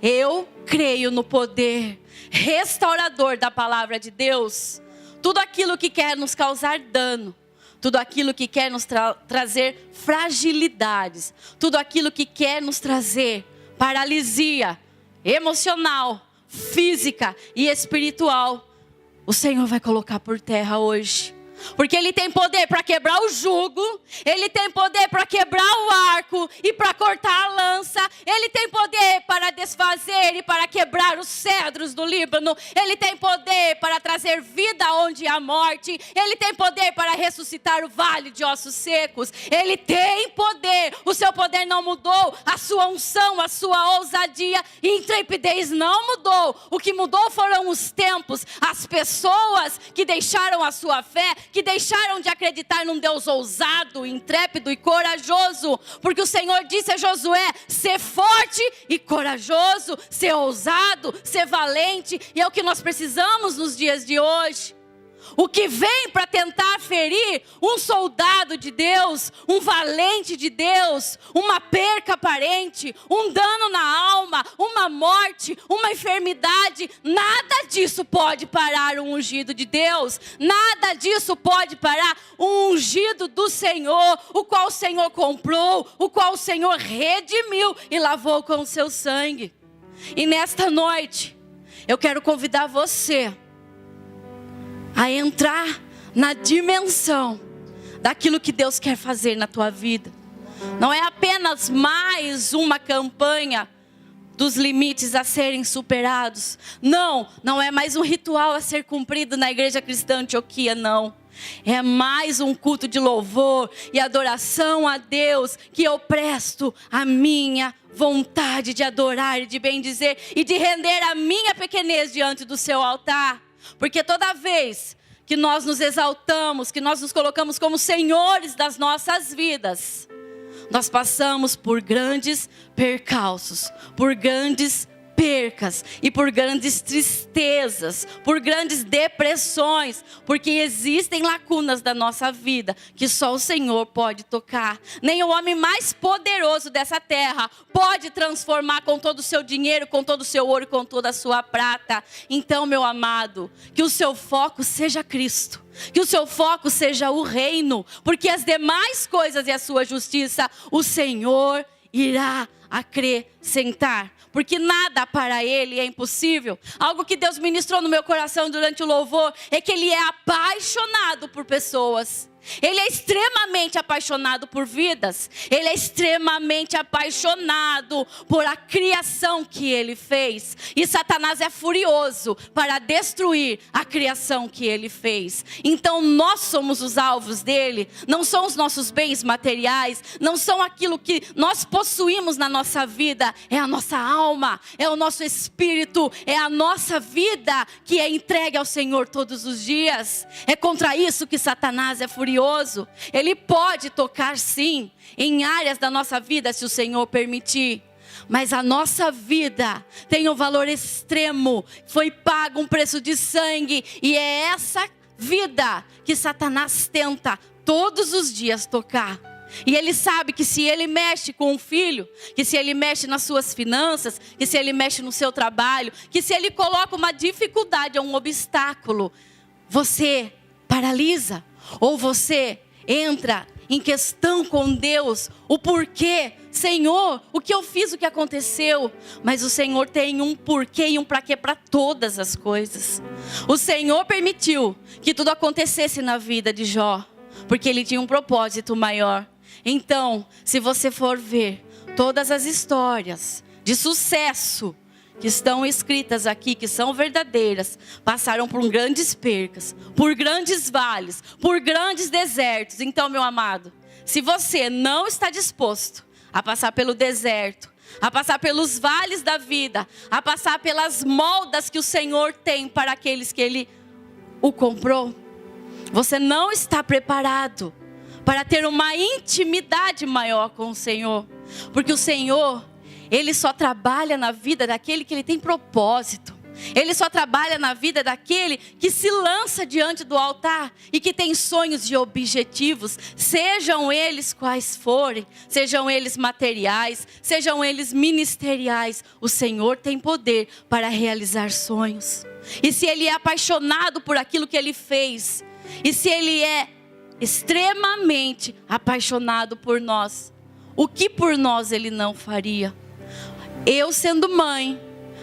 Eu creio no poder restaurador da palavra de Deus. Tudo aquilo que quer nos causar dano, tudo aquilo que quer nos trazer fragilidades, tudo aquilo que quer nos trazer paralisia emocional, física e espiritual, o Senhor vai colocar por terra hoje. Porque Ele tem poder para quebrar o jugo, Ele tem poder para quebrar o arco e para cortar a lança, Ele tem poder para desfazer e para quebrar os cedros do Líbano, Ele tem poder para trazer vida onde há morte, Ele tem poder para ressuscitar o vale de ossos secos, Ele tem poder. O seu poder não mudou, a sua unção, a sua ousadia e intrepidez não mudou. O que mudou foram os tempos, as pessoas que deixaram a sua fé, que deixaram de acreditar num Deus ousado, intrépido e corajoso. Porque o Senhor disse a Josué: ser forte e corajoso, ser ousado, ser valente. E é o que nós precisamos nos dias de hoje. O que vem para tentar ferir um soldado de Deus, um valente de Deus, uma perca aparente, um dano na alma, uma morte, uma enfermidade, nada disso pode parar o ungido de Deus, nada disso pode parar o ungido do Senhor, o qual o Senhor comprou, o qual o Senhor redimiu e lavou com o seu sangue. E nesta noite, eu quero convidar você a entrar na dimensão daquilo que Deus quer fazer na tua vida. Não é apenas mais uma campanha dos limites a serem superados. Não é mais um ritual a ser cumprido na Igreja Cristã Antioquia, não. É mais um culto de louvor e adoração a Deus que eu presto a minha vontade de adorar e de bendizer e de render a minha pequenez diante do seu altar. Porque toda vez que nós nos exaltamos, que nós nos colocamos como senhores das nossas vidas, nós passamos por grandes percalços, por grandes percas e por grandes tristezas, por grandes depressões, porque existem lacunas da nossa vida que só o Senhor pode tocar. Nem o homem mais poderoso dessa terra pode transformar com todo o seu dinheiro, com todo o seu ouro, com toda a sua prata. Então, meu amado, que o seu foco seja Cristo. Que o seu foco seja o reino, porque as demais coisas e a sua justiça, o Senhor irá acrescentar. Porque nada para Ele é impossível. Algo que Deus ministrou no meu coração durante o louvor é que Ele é apaixonado por pessoas. Ele é extremamente apaixonado por vidas. Ele é extremamente apaixonado por a criação que Ele fez. E Satanás é furioso para destruir a criação que Ele fez. Então nós somos os alvos dele. Não são os nossos bens materiais. Não são aquilo que nós possuímos na nossa vida. É a nossa alma. É o nosso espírito. É a nossa vida que é entregue ao Senhor todos os dias. É contra isso que Satanás é furioso. Ele pode tocar sim em áreas da nossa vida se o Senhor permitir. Mas a nossa vida tem um valor extremo. Foi pago um preço de sangue. E é essa vida que Satanás tenta todos os dias tocar. E ele sabe que se ele mexe com um filho, que se ele mexe nas suas finanças, que se ele mexe no seu trabalho, que se ele coloca uma dificuldade ou um obstáculo, você paralisa. Ou você entra em questão com Deus, o porquê. Senhor, o que eu fiz, o que aconteceu? Mas o Senhor tem um porquê e um pra quê para todas as coisas. O Senhor permitiu que tudo acontecesse na vida de Jó, porque Ele tinha um propósito maior. Então, se você for ver todas as histórias de sucesso que estão escritas aqui, que são verdadeiras, passaram por grandes percas, por grandes vales, por grandes desertos. Então, meu amado, se você não está disposto a passar pelo deserto, a passar pelos vales da vida, a passar pelas moldas que o Senhor tem para aqueles que Ele o comprou, você não está preparado para ter uma intimidade maior com o Senhor. Porque o Senhor, Ele só trabalha na vida daquele que Ele tem propósito. Ele só trabalha na vida daquele que se lança diante do altar e que tem sonhos e objetivos, sejam eles quais forem, sejam eles materiais, sejam eles ministeriais. O Senhor tem poder para realizar sonhos. E se Ele é apaixonado por aquilo que Ele fez, e se Ele é extremamente apaixonado por nós, o que por nós Ele não faria? Eu, sendo mãe,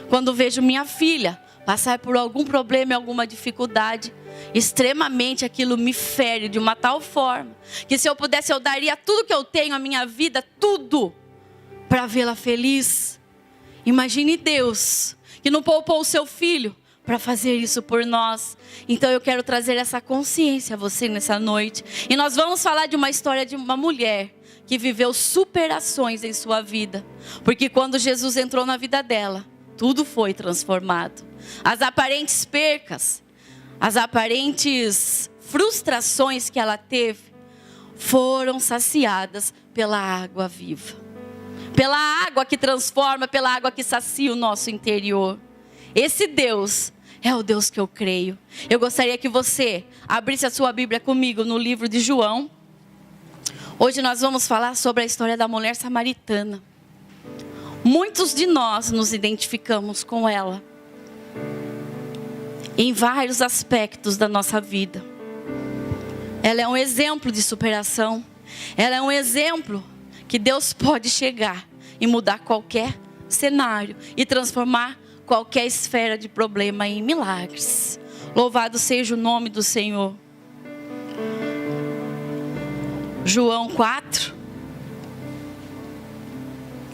quando vejo minha filha passar por algum problema, alguma dificuldade, extremamente aquilo me fere de uma tal forma, que se eu pudesse eu daria tudo que eu tenho, a minha vida, tudo, para vê-la feliz. Imagine Deus, que não poupou o seu filho para fazer isso por nós. Então eu quero trazer essa consciência a você nessa noite. E nós vamos falar de uma história de uma mulher que viveu superações em sua vida. Porque quando Jesus entrou na vida dela, tudo foi transformado. As aparentes percas, as aparentes frustrações que ela teve, foram saciadas pela água viva. Pela água que transforma, pela água que sacia o nosso interior. Esse Deus é o Deus que eu creio. Eu gostaria que você abrisse a sua Bíblia comigo no livro de João. Hoje nós vamos falar sobre a história da mulher samaritana. Muitos de nós nos identificamos com ela em vários aspectos da nossa vida. Ela é um exemplo de superação. Ela é um exemplo que Deus pode chegar e mudar qualquer cenário e transformar qualquer esfera de problema em milagres. Louvado seja o nome do Senhor. João 4,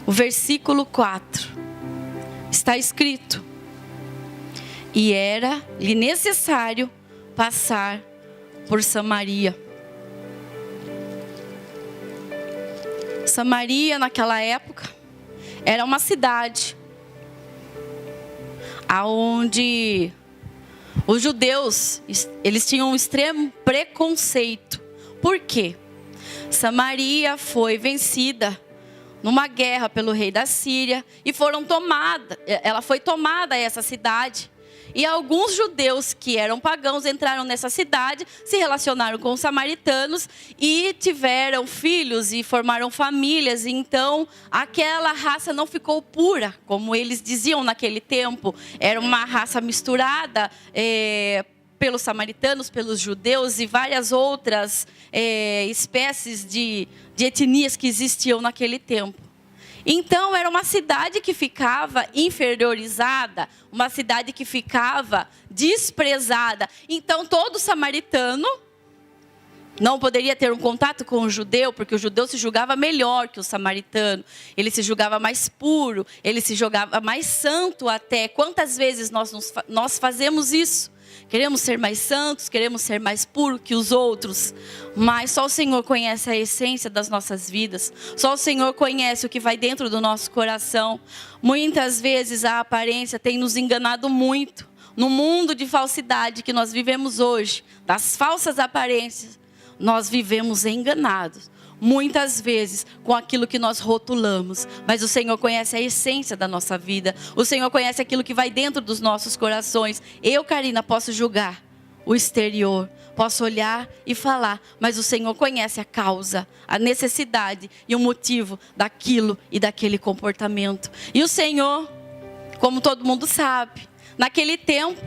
o versículo 4, está escrito: e era-lhe necessário passar por Samaria. Samaria, naquela época, era uma cidade aonde os judeus, eles tinham um extremo preconceito. Por quê? Samaria foi vencida numa guerra pelo rei da Síria e ela foi tomada essa cidade. E alguns judeus que eram pagãos entraram nessa cidade, se relacionaram com os samaritanos e tiveram filhos e formaram famílias. E então aquela raça não ficou pura, como eles diziam naquele tempo. Era uma raça misturada pelos samaritanos, pelos judeus e várias outras espécies de etnias que existiam naquele tempo. Então era uma cidade que ficava inferiorizada, uma cidade que ficava desprezada. Então todo samaritano não poderia ter um contato com o judeu, porque o judeu se julgava melhor que o samaritano. Ele se julgava mais puro, ele se julgava mais santo até. Quantas vezes nós fazemos isso? Queremos ser mais santos, queremos ser mais puros que os outros. Mas só o Senhor conhece a essência das nossas vidas. Só o Senhor conhece o que vai dentro do nosso coração. Muitas vezes a aparência tem nos enganado muito. No mundo de falsidade que nós vivemos hoje, das falsas aparências, nós vivemos enganados. Muitas vezes com aquilo que nós rotulamos. Mas o Senhor conhece a essência da nossa vida. O Senhor conhece aquilo que vai dentro dos nossos corações. Eu, Karina, posso julgar o exterior, posso olhar e falar, mas o Senhor conhece a causa, a necessidade e o motivo daquilo e daquele comportamento. E o Senhor, como todo mundo sabe, naquele tempo,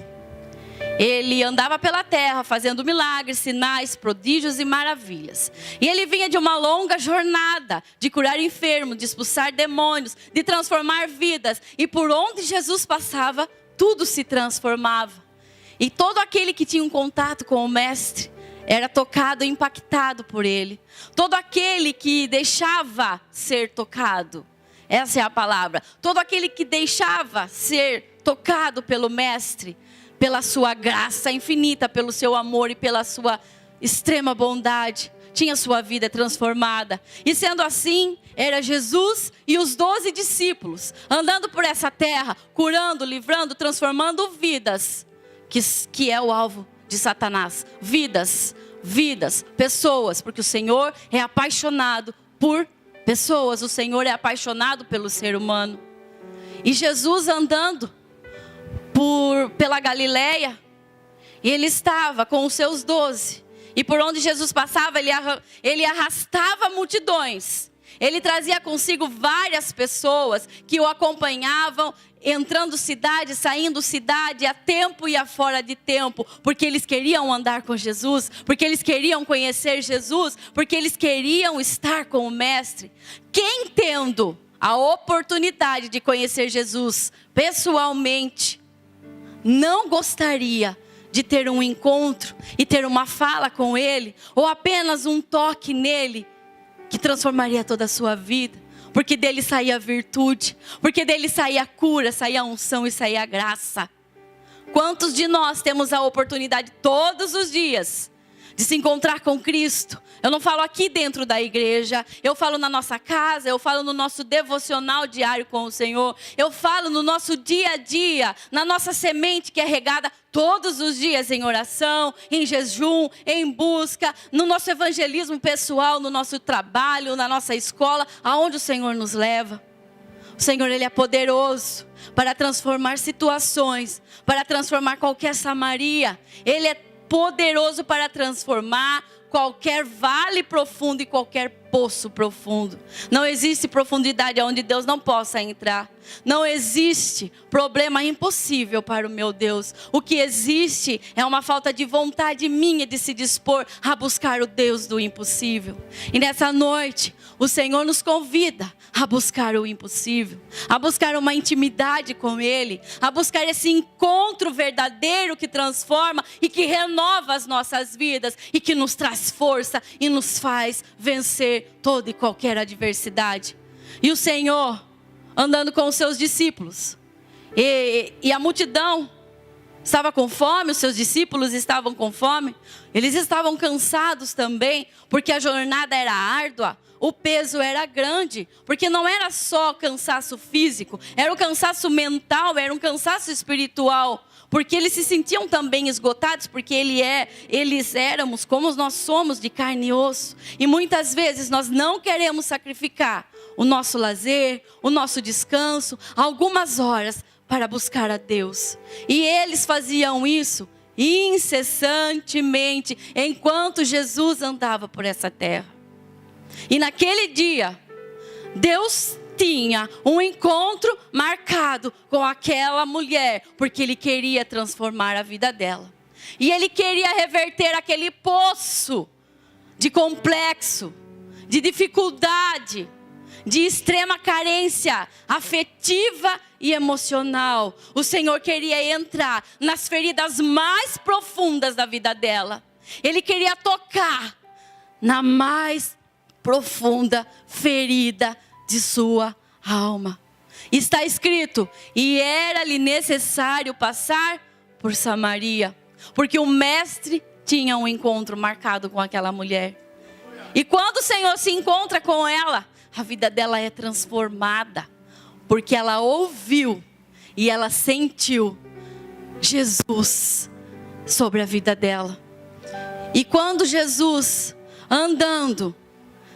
Ele andava pela terra fazendo milagres, sinais, prodígios e maravilhas. E ele vinha de uma longa jornada de curar enfermos, de expulsar demônios, de transformar vidas. E por onde Jesus passava, tudo se transformava. E todo aquele que tinha um contato com o Mestre era tocado e impactado por ele. Todo aquele que deixava ser tocado, essa é a palavra. Todo aquele que deixava ser tocado pelo Mestre, pela sua graça infinita, pelo seu amor e pela sua extrema bondade, tinha sua vida transformada. E sendo assim, era Jesus e os 12 discípulos, andando por essa terra, curando, livrando, transformando vidas, que é o alvo de Satanás. Vidas, pessoas, porque o Senhor é apaixonado por pessoas, o Senhor é apaixonado pelo ser humano. E Jesus andando pela Galileia, e ele estava com os seus 12. E por onde Jesus passava, ele arrastava multidões. Ele trazia consigo várias pessoas que o acompanhavam, entrando cidade, saindo cidade, a tempo e a fora de tempo, porque eles queriam andar com Jesus, porque eles queriam conhecer Jesus, porque eles queriam estar com o Mestre. Quem tendo a oportunidade de conhecer Jesus pessoalmente, não gostaria de ter um encontro e ter uma fala com Ele, ou apenas um toque nele, que transformaria toda a sua vida? Porque dele saía a virtude, porque dele saía a cura, saía a unção e saía a graça. Quantos de nós temos a oportunidade todos os dias de se encontrar com Cristo? Eu não falo aqui dentro da igreja, eu falo na nossa casa, eu falo no nosso devocional diário com o Senhor, eu falo no nosso dia a dia, na nossa semente que é regada todos os dias em oração, em jejum, em busca, no nosso evangelismo pessoal, no nosso trabalho, na nossa escola, aonde o Senhor nos leva. O Senhor, Ele é poderoso para transformar situações, para transformar qualquer Samaria. Ele é poderoso para transformar qualquer vale profundo e qualquer poço profundo. Não existe profundidade onde Deus não possa entrar. Não existe problema impossível para o meu Deus. O que existe é uma falta de vontade minha de se dispor a buscar o Deus do impossível. E nessa noite, o Senhor nos convida a buscar o impossível, a buscar uma intimidade com Ele, a buscar esse encontro verdadeiro que transforma e que renova as nossas vidas e que nos traz força e nos faz vencer toda e qualquer adversidade. E o Senhor, andando com os seus discípulos, e a multidão estava com fome, os seus discípulos estavam com fome, eles estavam cansados também, porque a jornada era árdua, o peso era grande, porque não era só cansaço físico, era o cansaço mental, era um cansaço espiritual, porque eles se sentiam também esgotados, porque eles éramos como nós somos, de carne e osso, e muitas vezes nós não queremos sacrificar o nosso lazer, o nosso descanso, algumas horas para buscar a Deus, e eles faziam isso incessantemente, enquanto Jesus andava por essa terra. E naquele dia, Deus tinha um encontro marcado com aquela mulher, porque Ele queria transformar a vida dela. E Ele queria reverter aquele poço de complexo, de dificuldade, de extrema carência afetiva e emocional. O Senhor queria entrar nas feridas mais profundas da vida dela. Ele queria tocar na mais profunda ferida de sua alma. Está escrito: e era-lhe necessário passar por Samaria, porque o mestre tinha um encontro marcado com aquela mulher. E quando o Senhor se encontra com ela, a vida dela é transformada, porque ela ouviu e ela sentiu Jesus sobre a vida dela. E quando Jesus, andando,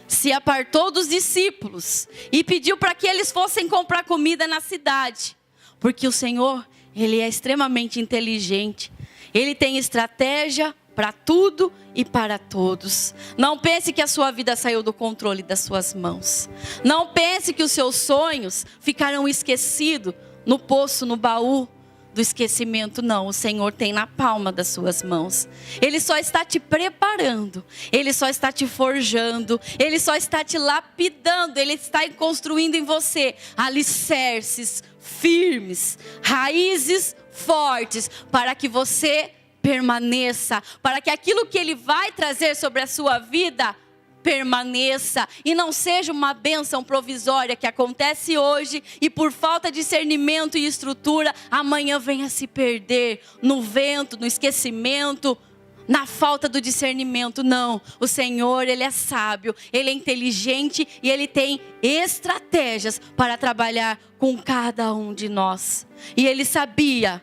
se apartou dos discípulos e pediu para que eles fossem comprar comida na cidade, porque o Senhor, Ele é extremamente inteligente, Ele tem estratégia para tudo e para todos. Não pense que a sua vida saiu do controle das suas mãos. Não pense que os seus sonhos ficaram esquecidos no poço, no baú do esquecimento. Não, o Senhor tem na palma das suas mãos. Ele só está te preparando, Ele só está te forjando, Ele só está te lapidando, Ele está construindo em você alicerces firmes, raízes fortes, para que você permaneça, para que aquilo que Ele vai trazer sobre a sua vida permaneça e não seja uma bênção provisória que acontece hoje e por falta de discernimento e estrutura, amanhã venha se perder no vento, no esquecimento, na falta do discernimento. Não, o Senhor, Ele é sábio, Ele é inteligente e Ele tem estratégias para trabalhar com cada um de nós. E Ele sabia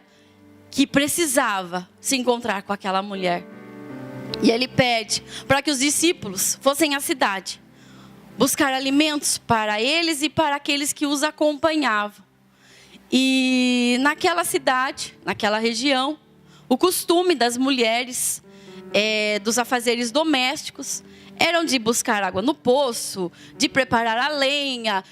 que precisava se encontrar com aquela mulher. E Ele pede para que os discípulos fossem à cidade buscar alimentos para eles e para aqueles que os acompanhavam. E naquela cidade, naquela região, o costume das mulheres, dos afazeres domésticos, eram de buscar água no poço, de preparar a lenha.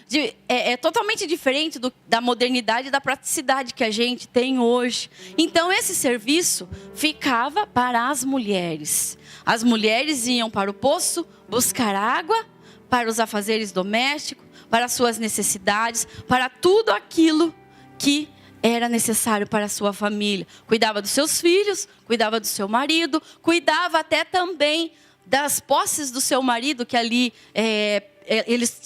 É totalmente diferente da modernidade e da praticidade que a gente tem hoje. Então esse serviço ficava para as mulheres. As mulheres iam para o poço buscar água, para os afazeres domésticos, para as suas necessidades, para tudo aquilo que era necessário para a sua família. Cuidava dos seus filhos, cuidava do seu marido, cuidava até também das posses do seu marido, que ali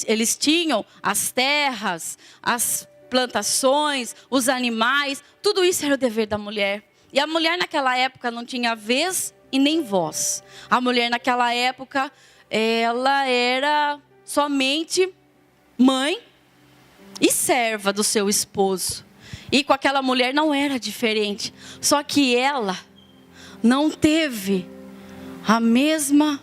eles tinham as terras, as plantações, os animais. Tudo isso era o dever da mulher. E a mulher naquela época não tinha vez e nem voz. A mulher naquela época, ela era somente mãe e serva do seu esposo. E com aquela mulher não era diferente. Só que ela não teve a mesma,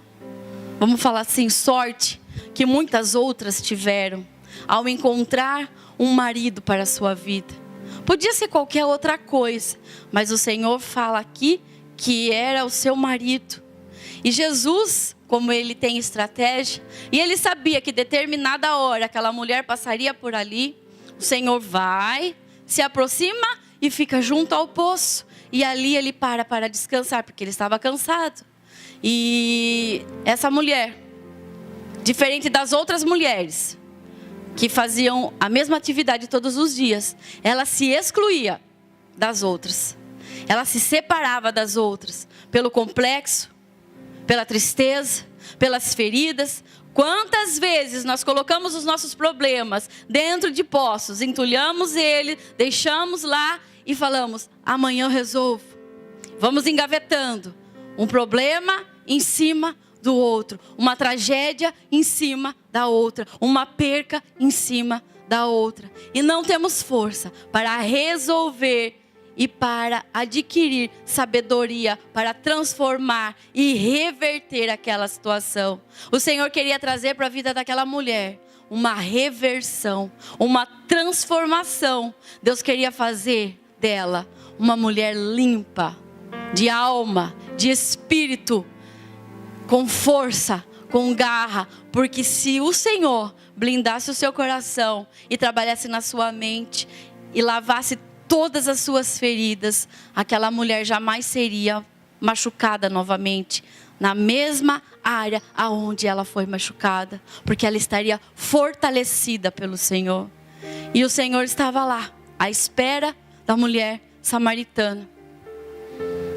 vamos falar assim, sorte que muitas outras tiveram ao encontrar um marido para a sua vida. Podia ser qualquer outra coisa, mas o Senhor fala aqui que era o seu marido. E Jesus, como ele tem estratégia, e ele sabia que determinada hora aquela mulher passaria por ali, o Senhor vai, se aproxima e fica junto ao poço. E ali ele para descansar, porque ele estava cansado. E essa mulher, diferente das outras mulheres que faziam a mesma atividade todos os dias, ela se excluía das outras. Ela se separava das outras pelo complexo, pela tristeza, pelas feridas. Quantas vezes nós colocamos os nossos problemas dentro de poços, entulhamos ele, deixamos lá e falamos, amanhã eu resolvo. Vamos engavetando um problema em cima do outro, uma tragédia em cima da outra, uma perca em cima da outra. E não temos força para resolver e para adquirir sabedoria, para transformar e reverter aquela situação. O Senhor queria trazer para a vida daquela mulher uma reversão, uma transformação. Deus queria fazer dela uma mulher limpa, de alma, de espírito, com força, com garra. Porque se o Senhor blindasse o seu coração e trabalhasse na sua mente e lavasse todas as suas feridas, aquela mulher jamais seria machucada novamente na mesma área aonde ela foi machucada, porque ela estaria fortalecida pelo Senhor. E o Senhor estava lá, à espera da mulher samaritana.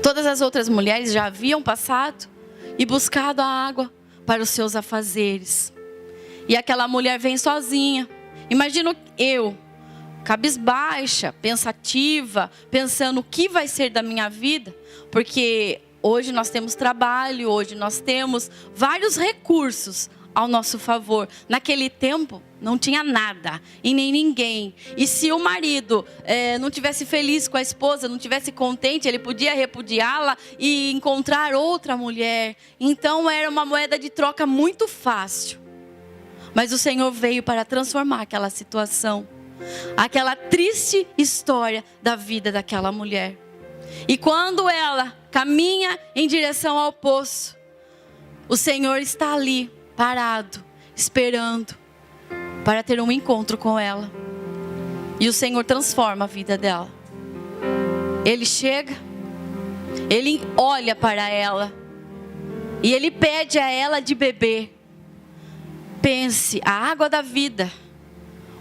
Todas as outras mulheres já haviam passado e buscado a água para os seus afazeres. E aquela mulher vem sozinha. Imagino eu, cabisbaixa, pensativa, pensando o que vai ser da minha vida, porque hoje nós temos trabalho, hoje nós temos vários recursos ao nosso favor. Naquele tempo não tinha nada e nem ninguém. E se o marido não tivesse feliz com a esposa, não tivesse contente, ele podia repudiá-la e encontrar outra mulher. Então era uma moeda de troca muito fácil. Mas o Senhor veio para transformar aquela situação, aquela triste história da vida daquela mulher. E quando ela caminha em direção ao poço, o Senhor está ali, parado, esperando para ter um encontro com ela. E o Senhor transforma a vida dela. Ele chega, ele olha para ela e ele pede a ela de beber. Pense, a água da vida,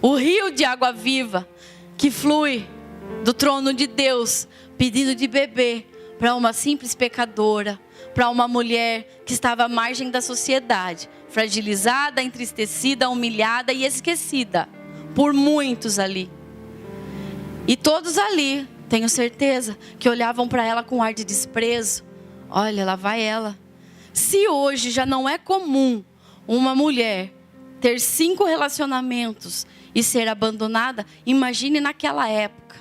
o rio de água viva que flui do trono de Deus, pedindo de beber para uma simples pecadora, para uma mulher que estava à margem da sociedade, fragilizada, entristecida, humilhada e esquecida por muitos ali. E todos ali, tenho certeza, que olhavam para ela com ar de desprezo. Olha, lá vai ela. Se hoje já não é comum uma mulher ter 5 relacionamentos e ser abandonada, imagine naquela época.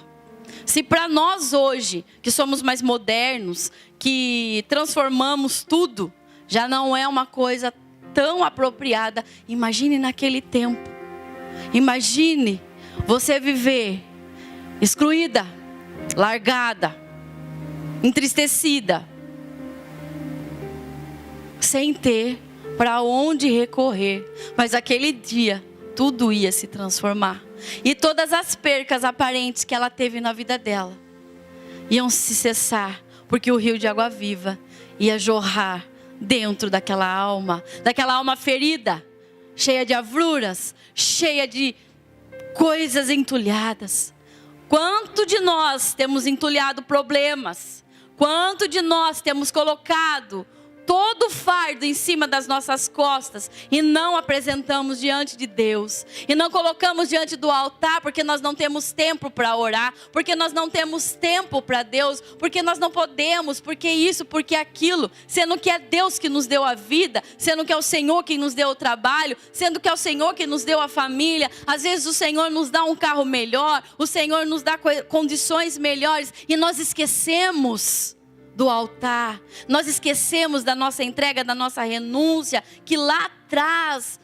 Se para nós hoje, que somos mais modernos, que transformamos tudo, já não é uma coisa tão apropriada, imagine naquele tempo. Imagine você viver excluída, largada, entristecida, sem ter para onde recorrer. Mas aquele dia tudo ia se transformar. E todas as percas aparentes que ela teve na vida dela iam se cessar, porque o rio de água viva ia jorrar dentro daquela alma ferida, cheia de agruras, cheia de coisas entulhadas. Quanto de nós temos entulhado problemas? Quanto de nós temos colocado todo o fardo em cima das nossas costas e não apresentamos diante de Deus, e não colocamos diante do altar, porque nós não temos tempo para orar, porque nós não temos tempo para Deus, porque nós não podemos, porque isso, porque aquilo, sendo que é Deus que nos deu a vida, sendo que é o Senhor que nos deu o trabalho, sendo que é o Senhor que nos deu a família. Às vezes o Senhor nos dá um carro melhor, o Senhor nos dá condições melhores, e nós esquecemos do altar, nós esquecemos da nossa entrega, da nossa renúncia, que lá atrás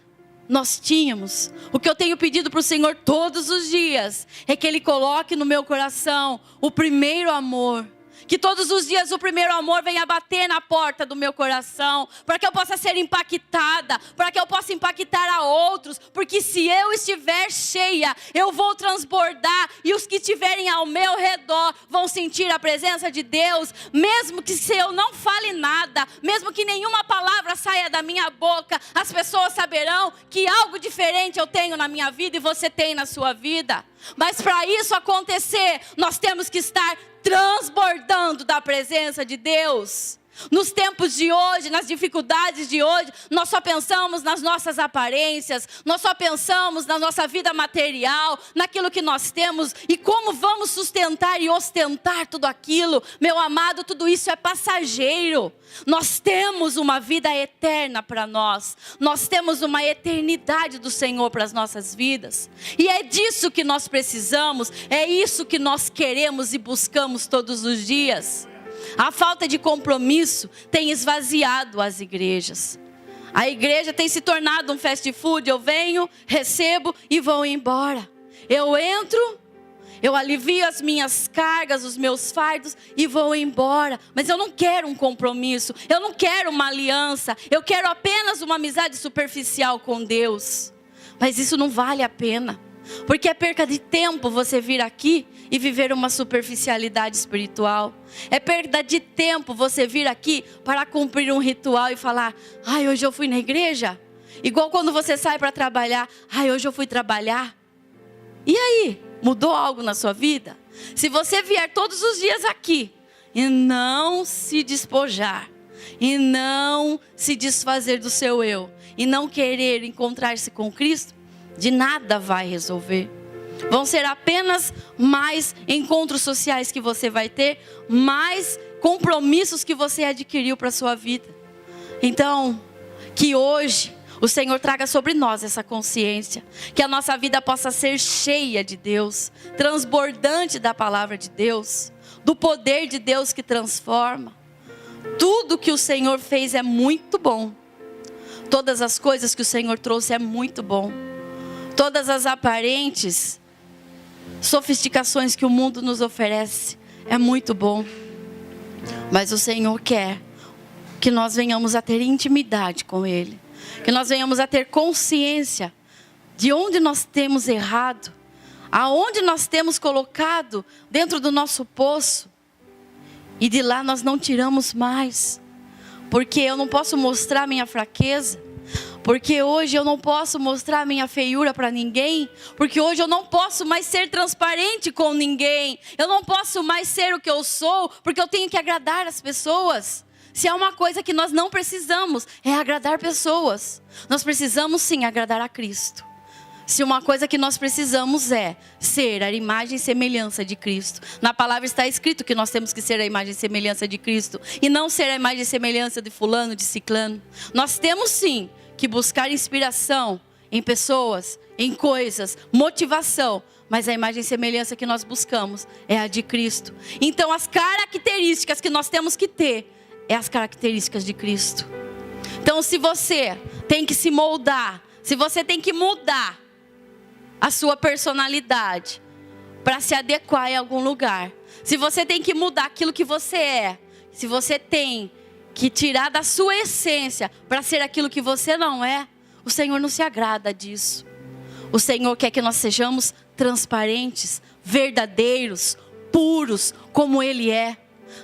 nós tínhamos. O que eu tenho pedido para o Senhor todos os dias é que Ele coloque no meu coração o primeiro amor. Que todos os dias o primeiro amor venha bater na porta do meu coração, para que eu possa ser impactada, para que eu possa impactar a outros, porque se eu estiver cheia, eu vou transbordar, e os que estiverem ao meu redor vão sentir a presença de Deus, mesmo que se eu não fale nada, mesmo que nenhuma palavra saia da minha boca, as pessoas saberão que algo diferente eu tenho na minha vida e você tem na sua vida. Mas para isso acontecer, nós temos que estar transbordando da presença de Deus. Nos tempos de hoje, nas dificuldades de hoje, nós só pensamos nas nossas aparências, nós só pensamos na nossa vida material, naquilo que nós temos e como vamos sustentar e ostentar tudo aquilo. Meu amado, tudo isso é passageiro. Nós temos uma vida eterna para nós, nós temos uma eternidade do Senhor para as nossas vidas, e é disso que nós precisamos, é isso que nós queremos e buscamos todos os dias. A falta de compromisso tem esvaziado as igrejas. A igreja tem se tornado um fast food. Eu venho, recebo e vou embora. Eu entro, eu alivio as minhas cargas, os meus fardos e vou embora. Mas eu não quero um compromisso, eu não quero uma aliança. Eu quero apenas uma amizade superficial com Deus. Mas isso não vale a pena, porque é perca de tempo você vir aqui e viver uma superficialidade espiritual. É perda de tempo você vir aqui para cumprir um ritual e falar: ai, hoje eu fui na igreja. Igual quando você sai para trabalhar: ai, hoje eu fui trabalhar. E aí, mudou algo na sua vida? Se você vier todos os dias aqui e não se despojar, e não se desfazer do seu eu, e não querer encontrar-se com Cristo, de nada vai resolver. Vão ser apenas mais encontros sociais que você vai ter, mais compromissos que você adquiriu para a sua vida. Então, que hoje o Senhor traga sobre nós essa consciência, que a nossa vida possa ser cheia de Deus, transbordante da palavra de Deus, do poder de Deus que transforma. Tudo que o Senhor fez é muito bom. Todas as coisas que o Senhor trouxe é muito bom. Todas as aparentes sofisticações que o mundo nos oferece é muito bom. Mas o Senhor quer que nós venhamos a ter intimidade com Ele, que nós venhamos a ter consciência de onde nós temos errado, aonde nós temos colocado dentro do nosso poço, e de lá nós não tiramos mais. Porque eu não posso mostrar minha fraqueza, porque hoje eu não posso mostrar minha feiura para ninguém, porque hoje eu não posso mais ser transparente com ninguém, eu não posso mais ser o que eu sou, porque eu tenho que agradar as pessoas. Se há uma coisa que nós não precisamos, é agradar pessoas. Nós precisamos sim agradar a Cristo. Se uma coisa que nós precisamos é ser a imagem e semelhança de Cristo. Na palavra está escrito que nós temos que ser a imagem e semelhança de Cristo, e não ser a imagem e semelhança de fulano, de ciclano. Nós temos sim que buscar inspiração em pessoas, em coisas, motivação, mas a imagem e semelhança que nós buscamos é a de Cristo. Então as características que nós temos que ter é as características de Cristo. Então se você tem que se moldar, se você tem que mudar a sua personalidade para se adequar em algum lugar. Se você tem que mudar aquilo que você é, se você tem que tirar da sua essência para ser aquilo que você não é, o Senhor não se agrada disso. O Senhor quer que nós sejamos transparentes, verdadeiros, puros, como Ele é.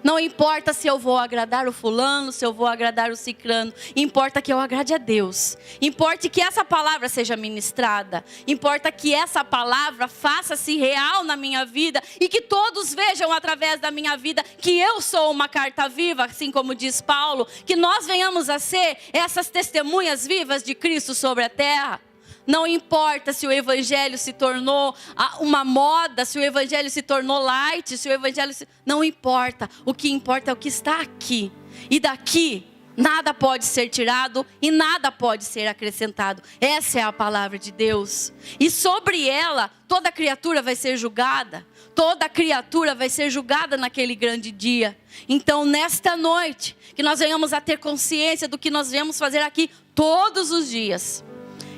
Não importa se eu vou agradar o fulano, se eu vou agradar o cicrano. Importa que eu agrade a Deus. Importa que essa palavra seja ministrada. Importa que essa palavra faça-se real na minha vida. E que todos vejam através da minha vida que eu sou uma carta viva, assim como diz Paulo. Que nós venhamos a ser essas testemunhas vivas de Cristo sobre a terra. Não importa se o evangelho se tornou uma moda, se o evangelho se tornou light, se o evangelho não importa. O que importa é o que está aqui. E daqui nada pode ser tirado e nada pode ser acrescentado. Essa é a palavra de Deus. E sobre ela toda criatura vai ser julgada. Toda criatura vai ser julgada naquele grande dia. Então nesta noite, que nós venhamos a ter consciência do que nós viemos fazer aqui todos os dias.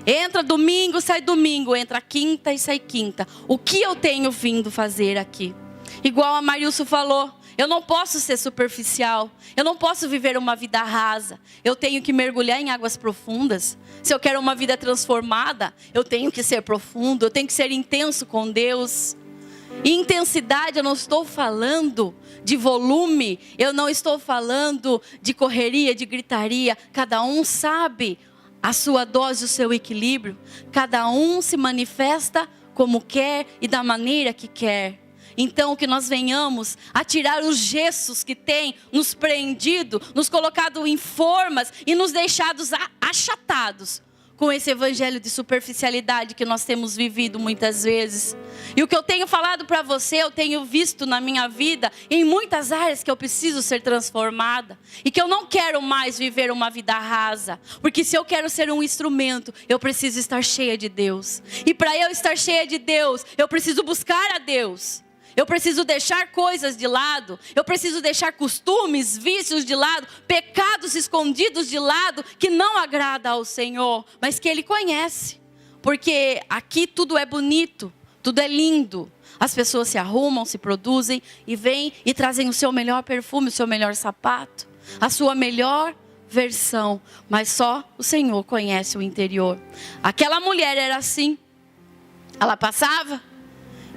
Entra domingo, sai domingo. Entra quinta e sai quinta. O que eu tenho vindo fazer aqui? Igual a Marilson falou, eu não posso ser superficial. Eu não posso viver uma vida rasa. Eu tenho que mergulhar em águas profundas. Se eu quero uma vida transformada, eu tenho que ser profundo. Eu tenho que ser intenso com Deus. E intensidade, eu não estou falando de volume. Eu não estou falando de correria, de gritaria. Cada um sabe a sua dose, o seu equilíbrio. Cada um se manifesta como quer e da maneira que quer. Então que nós venhamos a tirar os gessos que tem nos prendido, nos colocado em formas e nos deixados achatados com esse evangelho de superficialidade que nós temos vivido muitas vezes. E o que eu tenho falado para você, eu tenho visto na minha vida, em muitas áreas que eu preciso ser transformada. E que eu não quero mais viver uma vida rasa. Porque se eu quero ser um instrumento, eu preciso estar cheia de Deus. E para eu estar cheia de Deus, eu preciso buscar a Deus. Eu preciso deixar coisas de lado. Eu preciso deixar costumes, vícios de lado. Pecados escondidos de lado. Que não agrada ao Senhor. Mas que Ele conhece. Porque aqui tudo é bonito. Tudo é lindo. As pessoas se arrumam, se produzem. E vêm e trazem o seu melhor perfume. O seu melhor sapato. A sua melhor versão. Mas só o Senhor conhece o interior. Aquela mulher era assim. Ela passava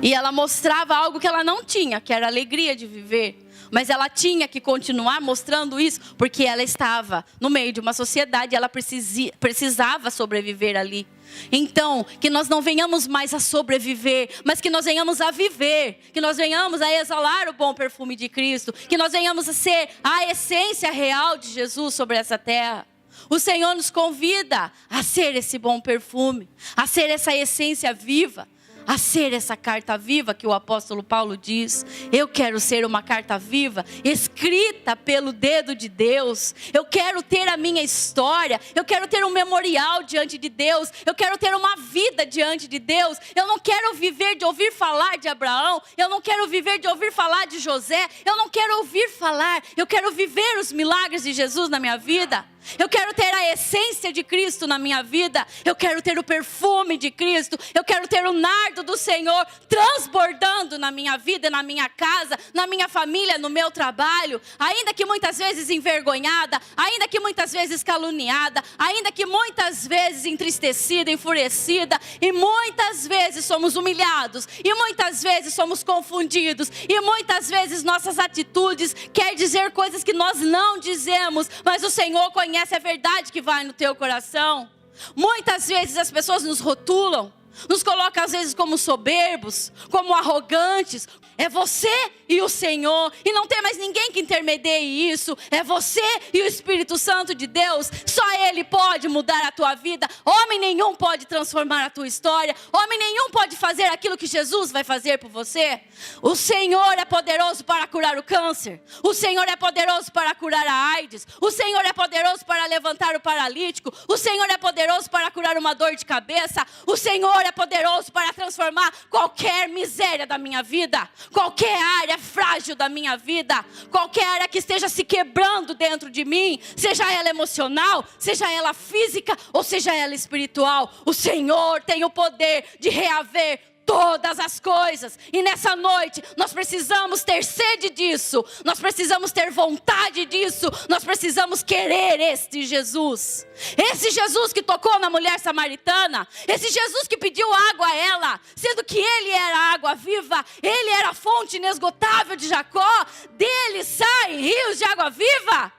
e ela mostrava algo que ela não tinha, que era a alegria de viver. Mas ela tinha que continuar mostrando isso, porque ela estava no meio de uma sociedade, ela precisava sobreviver ali. Então, que nós não venhamos mais a sobreviver, mas que nós venhamos a viver. Que nós venhamos a exalar o bom perfume de Cristo. Que nós venhamos a ser a essência real de Jesus sobre essa terra. O Senhor nos convida a ser esse bom perfume, a ser essa essência viva. A ser essa carta viva que o apóstolo Paulo diz. Eu quero ser uma carta viva, escrita pelo dedo de Deus. Eu quero ter a minha história. Eu quero ter um memorial diante de Deus. Eu quero ter uma vida diante de Deus. Eu não quero viver de ouvir falar de Abraão. Eu não quero viver de ouvir falar de José. Eu não quero ouvir falar. Eu quero viver os milagres de Jesus na minha vida. Eu quero ter a essência de Cristo na minha vida. Eu quero ter o perfume de Cristo. Eu quero ter o nardo do Senhor transbordando na minha vida, na minha casa, na minha família, no meu trabalho. Ainda que muitas vezes envergonhada, ainda que muitas vezes caluniada, ainda que muitas vezes entristecida, enfurecida. E muitas vezes somos humilhados. E muitas vezes somos confundidos. E muitas vezes nossas atitudes quer dizer coisas que nós não dizemos. Mas o Senhor conhece a verdade que vai no teu coração. Muitas vezes as pessoas nos rotulam, nos colocam às vezes como soberbos, como arrogantes. É você e o Senhor, e não tem mais ninguém que intermedie isso. É você e o Espírito Santo de Deus. Só Ele pode mudar a tua vida. Homem nenhum pode transformar a tua história. Homem nenhum pode fazer aquilo que Jesus vai fazer por você. O Senhor é poderoso para curar o câncer. O Senhor é poderoso para curar a AIDS. O Senhor é poderoso para levantar o paralítico. O Senhor é poderoso para curar uma dor de cabeça. O Senhor é poderoso para transformar qualquer miséria da minha vida. Qualquer área frágil da minha vida, qualquer área que esteja se quebrando dentro de mim, seja ela emocional, seja ela física ou seja ela espiritual, o Senhor tem o poder de reaver todas as coisas. E nessa noite nós precisamos ter sede disso, nós precisamos ter vontade disso, nós precisamos querer este Jesus. Esse Jesus que tocou na mulher samaritana, esse Jesus que pediu água a ela, sendo que ele era a água viva, ele era a fonte inesgotável de Jacó, dele saem rios de água viva.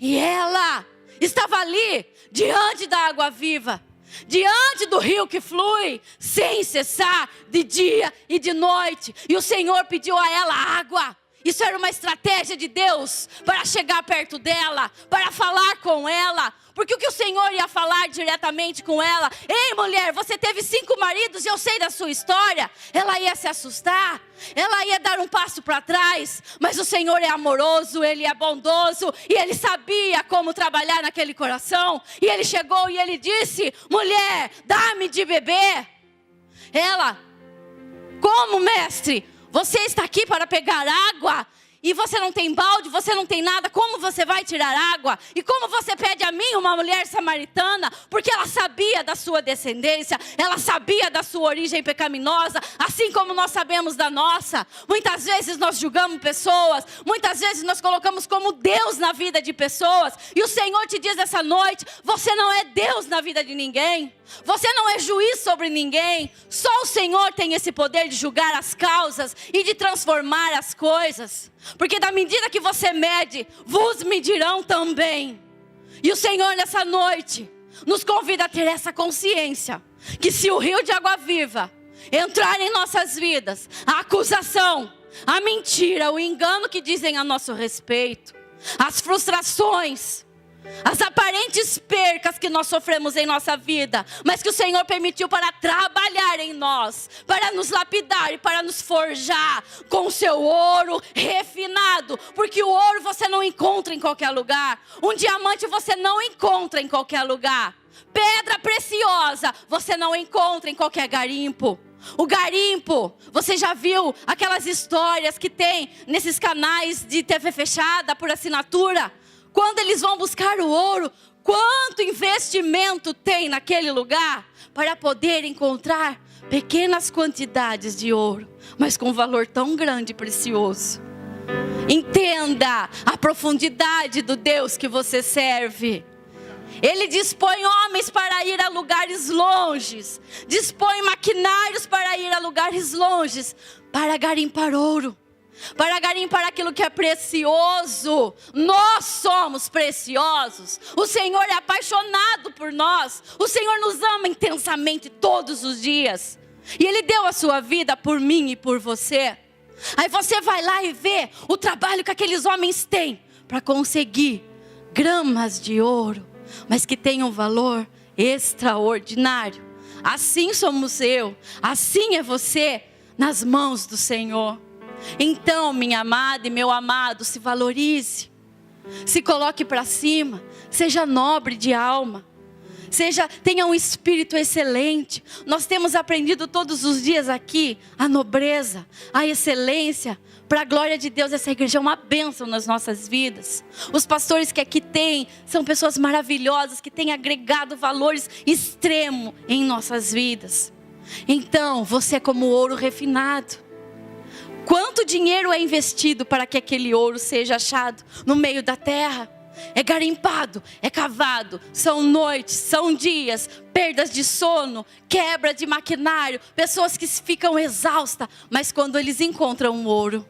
E ela estava ali, diante da água viva, diante do rio que flui, sem cessar, de dia e de noite. E o Senhor pediu a ela água. Isso era uma estratégia de Deus para chegar perto dela, para falar com ela. Porque o que o Senhor ia falar diretamente com ela: ei mulher, você teve 5 maridos e eu sei da sua história. Ela ia se assustar, ela ia dar um passo para trás. Mas o Senhor é amoroso, Ele é bondoso, e Ele sabia como trabalhar naquele coração. E Ele chegou e Ele disse: mulher, dá-me de beber. Ela: como, mestre? Você está aqui para pegar água e você não tem balde, você não tem nada. Como você vai tirar água? E como você pede a mim, uma mulher samaritana? Porque ela sabia da sua descendência, ela sabia da sua origem pecaminosa, assim como nós sabemos da nossa. Muitas vezes nós julgamos pessoas, muitas vezes nós colocamos como Deus na vida de pessoas. E o Senhor te diz essa noite: você não é Deus na vida de ninguém. Você não é juiz sobre ninguém. Só o Senhor tem esse poder de julgar as causas e de transformar as coisas. Porque da medida que você mede, vos medirão também. E o Senhor nessa noite nos convida a ter essa consciência, que se o rio de água viva entrar em nossas vidas, a acusação, a mentira, o engano que dizem a nosso respeito, as frustrações, as aparentes percas que nós sofremos em nossa vida, mas que o Senhor permitiu para trabalhar em nós, para nos lapidar e para nos forjar com o seu ouro refinado. Porque o ouro você não encontra em qualquer lugar, um diamante você não encontra em qualquer lugar, pedra preciosa você não encontra em qualquer garimpo. O garimpo, você já viu aquelas histórias que tem nesses canais de TV fechada por assinatura? Quando eles vão buscar o ouro, quanto investimento tem naquele lugar para poder encontrar pequenas quantidades de ouro, mas com valor tão grande e precioso. Entenda a profundidade do Deus que você serve. Ele dispõe homens para ir a lugares longes, dispõe maquinários para ir a lugares longes, para garimpar ouro, para garimpar aquilo que é precioso. Nós somos preciosos. O Senhor é apaixonado por nós. O Senhor nos ama intensamente todos os dias. E Ele deu a sua vida por mim e por você. Aí você vai lá e vê o trabalho que aqueles homens têm para conseguir gramas de ouro, mas que tem um valor extraordinário. Assim somos eu, assim é você nas mãos do Senhor. Então, minha amada e meu amado, se valorize, se coloque para cima, seja nobre de alma, tenha um espírito excelente. Nós temos aprendido todos os dias aqui a nobreza, a excelência, para a glória de Deus. Essa igreja é uma bênção nas nossas vidas. Os pastores que aqui tem são pessoas maravilhosas, que têm agregado valores extremos em nossas vidas. Então, você é como ouro refinado. Quanto dinheiro é investido para que aquele ouro seja achado no meio da terra? É garimpado, é cavado, são noites, são dias, perdas de sono, quebra de maquinário, pessoas que ficam exaustas, mas quando eles encontram um ouro,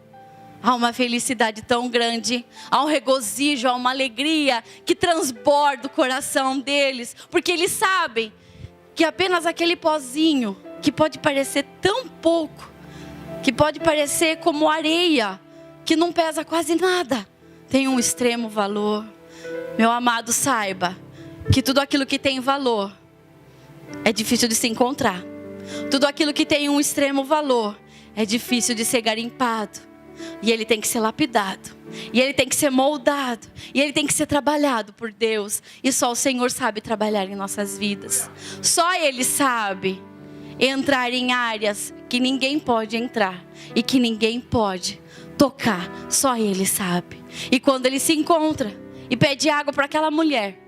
há uma felicidade tão grande, há um regozijo, há uma alegria que transborda o coração deles, porque eles sabem que apenas aquele pozinho, que pode parecer tão pouco, que pode parecer como areia, que não pesa quase nada, tem um extremo valor. Meu amado, saiba que tudo aquilo que tem valor é difícil de se encontrar. Tudo aquilo que tem um extremo valor é difícil de ser garimpado. E ele tem que ser lapidado, e ele tem que ser moldado, e ele tem que ser trabalhado por Deus. E só o Senhor sabe trabalhar em nossas vidas. Só Ele sabe entrar em áreas que ninguém pode entrar e que ninguém pode tocar. Só Ele sabe. E quando ele se encontra e pede água para aquela mulher,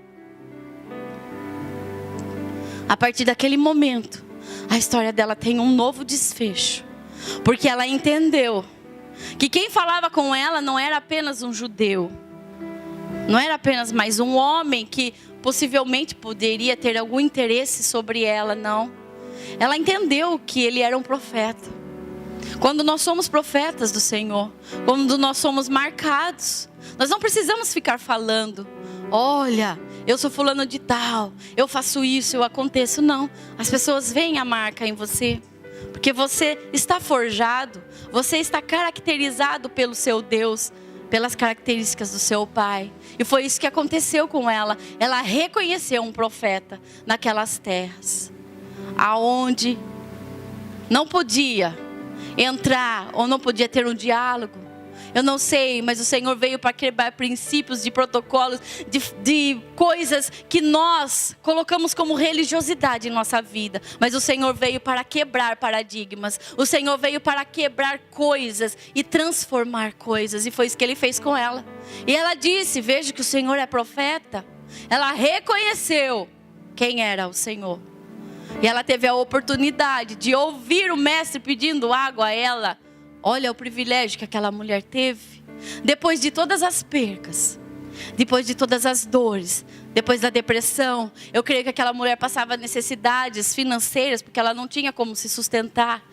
a partir daquele momento, a história dela tem um novo desfecho. Porque ela entendeu que quem falava com ela não era apenas um judeu. Não era apenas mais um homem que possivelmente poderia ter algum interesse sobre ela, não. Ela entendeu que ele era um profeta. Quando nós somos profetas do Senhor, quando nós somos marcados, nós não precisamos ficar falando: olha, eu sou fulano de tal, eu faço isso, eu aconteço. Não, as pessoas veem a marca em você, porque você está forjado, você está caracterizado pelo seu Deus, pelas características do seu Pai. E foi isso que aconteceu com ela. Ela reconheceu um profeta naquelas terras, aonde não podia entrar, ou não podia ter um diálogo. Eu não sei, mas o Senhor veio para quebrar princípios, de protocolos, de coisas que nós colocamos como religiosidade em nossa vida. Mas o Senhor veio para quebrar paradigmas. O Senhor veio para quebrar coisas e transformar coisas. E foi isso que Ele fez com ela. E ela disse: veja que o Senhor é profeta. Ela reconheceu quem era o Senhor. E ela teve a oportunidade de ouvir o mestre pedindo água a ela. Olha o privilégio que aquela mulher teve. Depois de todas as percas, depois de todas as dores, depois da depressão, eu creio que aquela mulher passava necessidades financeiras, porque ela não tinha como se sustentar.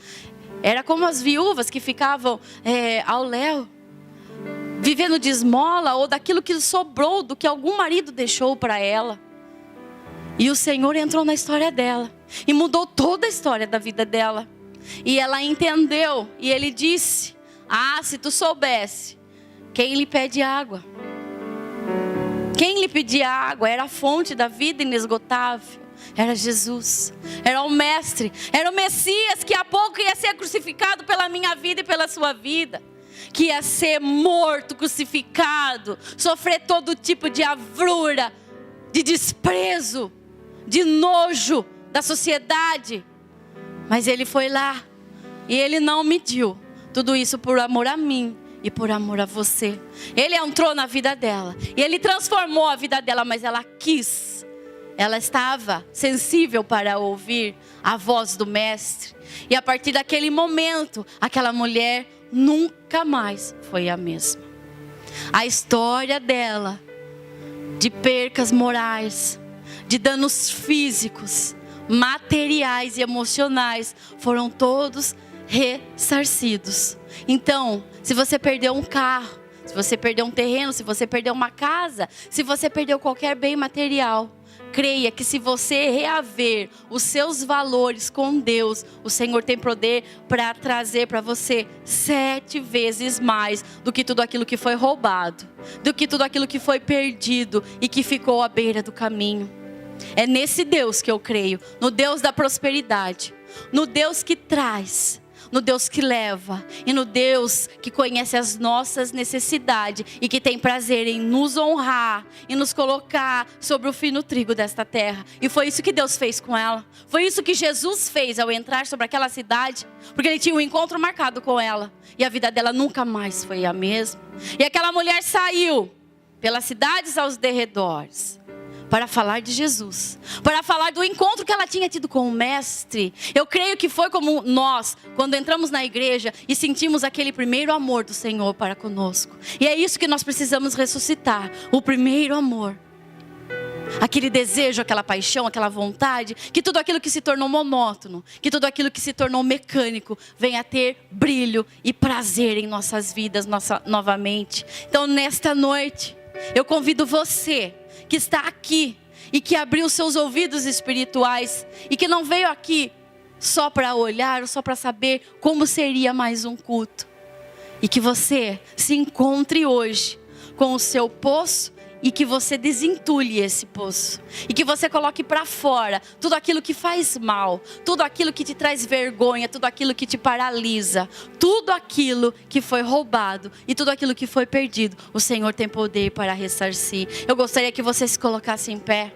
Era como as viúvas que ficavam ao léu, vivendo de esmola ou daquilo que sobrou, do que algum marido deixou para ela. E o Senhor entrou na história dela e mudou toda a história da vida dela. E ela entendeu, e Ele disse: ah, se tu soubesse quem lhe pede água. Quem lhe pedia água era a fonte da vida inesgotável. Era Jesus, era o Mestre, era o Messias, que há pouco ia ser crucificado pela minha vida e pela sua vida, que ia ser morto, crucificado, sofrer todo tipo de avrura, de desprezo, de nojo da sociedade. Mas Ele foi lá e Ele não mediu tudo isso por amor a mim e por amor a você. Ele entrou na vida dela e Ele transformou a vida dela, mas ela quis. Ela estava sensível para ouvir a voz do Mestre. E a partir daquele momento, aquela mulher nunca mais foi a mesma. A história dela, de percas morais, de danos físicos, materiais e emocionais, foram todos ressarcidos. Então, se você perdeu um carro, se você perdeu um terreno, se você perdeu uma casa, se você perdeu qualquer bem material, creia que se você reaver os seus valores com Deus, o Senhor tem poder para trazer para você 7 vezes mais do que tudo aquilo que foi roubado, do que tudo aquilo que foi perdido e que ficou à beira do caminho. É nesse Deus que eu creio, no Deus da prosperidade, no Deus que traz, no Deus que leva e no Deus que conhece as nossas necessidades e que tem prazer em nos honrar e nos colocar sobre o fino trigo desta terra. E foi isso que Deus fez com ela. Foi isso que Jesus fez ao entrar sobre aquela cidade, porque Ele tinha um encontro marcado com ela e a vida dela nunca mais foi a mesma. E aquela mulher saiu pelas cidades aos derredores para falar de Jesus, para falar do encontro que ela tinha tido com o Mestre. Eu creio que foi como nós, quando entramos na igreja e sentimos aquele primeiro amor do Senhor para conosco. E é isso que nós precisamos ressuscitar, o primeiro amor. Aquele desejo, aquela paixão, aquela vontade, que tudo aquilo que se tornou monótono, que tudo aquilo que se tornou mecânico, venha a ter brilho e prazer em nossas vidas novamente. Então nesta noite, eu convido você que está aqui e que abriu seus ouvidos espirituais e que não veio aqui só para olhar ou só para saber como seria mais um culto, e que você se encontre hoje com o seu poço e que você desentulhe esse poço e que você coloque para fora tudo aquilo que faz mal, tudo aquilo que te traz vergonha, tudo aquilo que te paralisa, tudo aquilo que foi roubado e tudo aquilo que foi perdido. O Senhor tem poder para ressarcir. Eu gostaria que você se colocasse em pé.